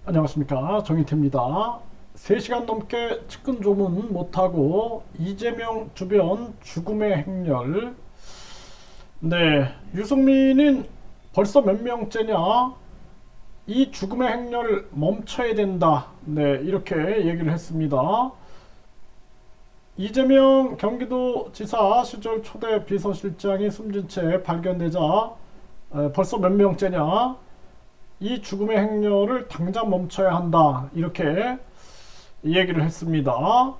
안녕하십니까, 정희태입니다. 3시간 넘게 측근 조문 못하고 이재명 주변 죽음의 행렬. 네, 유승민은 벌써 몇 명째냐? 이 죽음의 행렬 멈춰야 된다. 네, 이렇게 얘기를 했습니다. 이재명 경기도지사 시절 초대 비서실장이 숨진 채 발견되자 벌써 몇 명째냐? 이 죽음의 행렬을 당장 멈춰야 한다. 이렇게 얘기를 했습니다.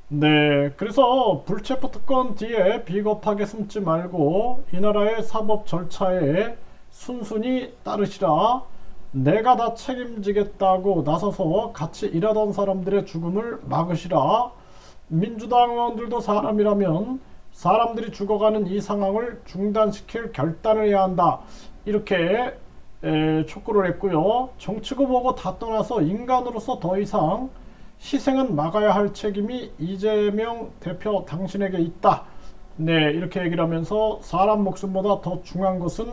네, 그래서 불체포 특권 뒤에 비겁하게 숨지 말고 이 나라의 사법 절차에 순순히 따르시라. 내가 다 책임지겠다고 나서서 같이 일하던 사람들의 죽음을 막으시라. 민주당 의원들도 사람이라면 사람들이 죽어가는 이 상황을 중단시킬 결단을 해야 한다. 이렇게 촉구를 했고요. 정치고 뭐고 다 떠나서 인간으로서 더 이상 희생은 막아야 할 책임이 이재명 대표 당신에게 있다. 네, 이렇게 얘기를 하면서 사람 목숨보다 더 중요한 것은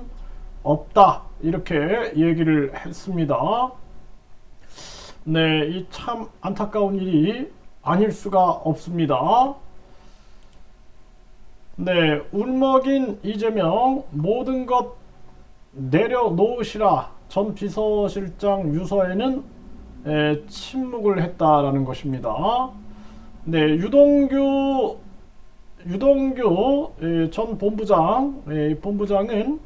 없다. 이렇게 얘기를 했습니다. 네, 이 참 안타까운 일이 아닐 수가 없습니다. 네, 울먹인 이재명 모든 것 내려놓으시라. 전 비서실장 유서에는 침묵을 했다라는 것입니다. 네, 유동규 전 본부장은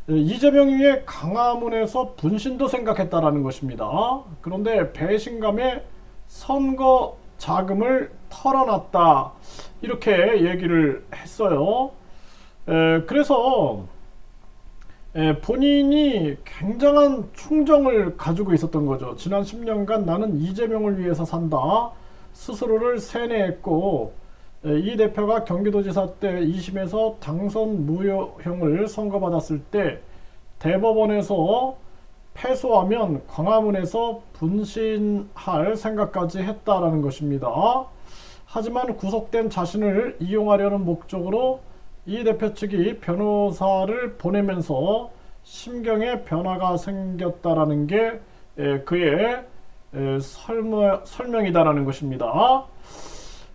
이재명 위에 광화문에서 분신도 생각했다라는 것입니다. 그런데 배신감에 선거 자금을 털어놨다. 이렇게 얘기를 했어요. 그래서 본인이 굉장한 충정을 가지고 있었던 거죠. 지난 10년간 나는 이재명을 위해서 산다. 스스로를 세뇌했고, 이 대표가 경기도지사 때 2심에서 당선 무효형을 선고받았을 때 대법원에서 패소하면 광화문에서 분신할 생각까지 했다라는 것입니다. 하지만 구속된 자신을 이용하려는 목적으로 이 대표 측이 변호사를 보내면서 심경의 변화가 생겼다라는 게 그의 설명이다라는 것입니다.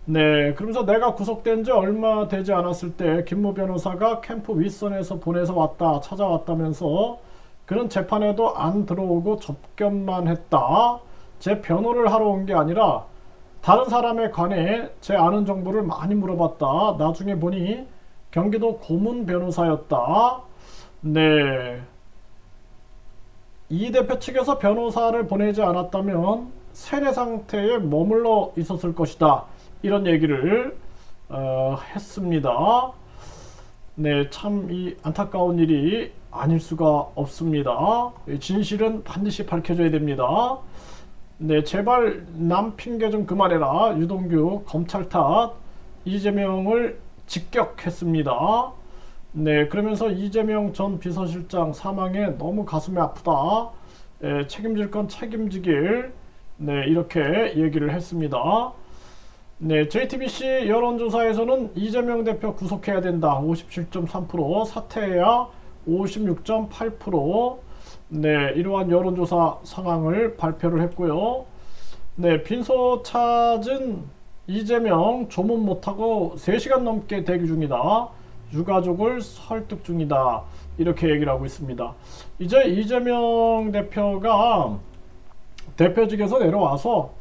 네, 그러면서 내가 구속된 지 얼마 되지 않았을 때 김모 변호사가 캠프 윗선에서 보내서 찾아왔다면서 그는 재판에도 안 들어오고 접견만 했다. 제 변호를 하러 온 게 아니라 다른 사람에 관해 제 아는 정보를 많이 물어봤다. 나중에 보니 경기도 고문 변호사였다. 네. 이 대표 측에서 변호사를 보내지 않았다면 세뇌 상태에 머물러 있었을 것이다. 이런 얘기를 했습니다. 네, 참 이 안타까운 일이 아닐 수가 없습니다. 진실은 반드시 밝혀져야 됩니다. 네, 제발 남 핑계 좀 그만해라. 유동규 검찰 탓 이재명을 직격했습니다. 네, 그러면서 이재명 전 비서실장 사망에 너무 가슴이 아프다. 책임질 건 책임지길. 네, 이렇게 얘기를 했습니다. 네, JTBC 여론조사에서는 이재명 대표 구속해야 된다. 57.3%, 사퇴해야 56.8%. 네, 이러한 여론조사 상황을 발표를 했고요. 네, 빈소 찾은 이재명 조문 못하고 3시간 넘게 대기 중이다. 유가족을 설득 중이다. 이렇게 얘기를 하고 있습니다. 이제 이재명 대표가 대표직에서 내려와서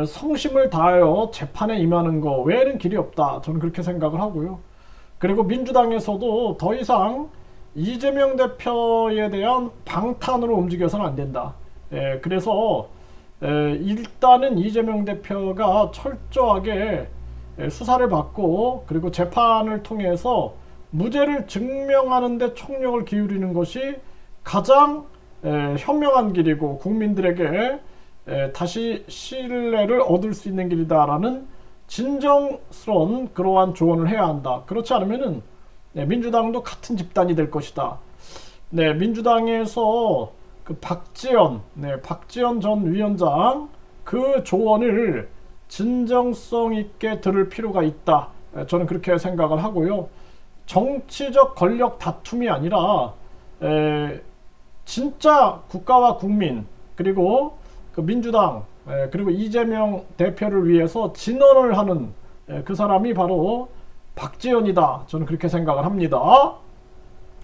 성심을 다하여 재판에 임하는 거 외에는 길이 없다. 저는 그렇게 생각을 하고요. 그리고 민주당에서도 더 이상 이재명 대표에 대한 방탄으로 움직여서는 안 된다. 그래서 일단은 이재명 대표가 철저하게 수사를 받고 그리고 재판을 통해서 무죄를 증명하는 데 총력을 기울이는 것이 가장 현명한 길이고 국민들에게 다시 신뢰를 얻을 수 있는 길이다라는 진정스러운 그러한 조언을 해야 한다. 그렇지 않으면은 민주당도 같은 집단이 될 것이다. 네, 민주당에서 그 박지원 전 위원장 그 조언을 진정성 있게 들을 필요가 있다. 저는 그렇게 생각을 하고요. 정치적 권력 다툼이 아니라 진짜 국가와 국민 그리고 그 민주당 그리고 이재명 대표를 위해서 진언을 하는 그 사람이 바로 박지원이다. 저는 그렇게 생각을 합니다.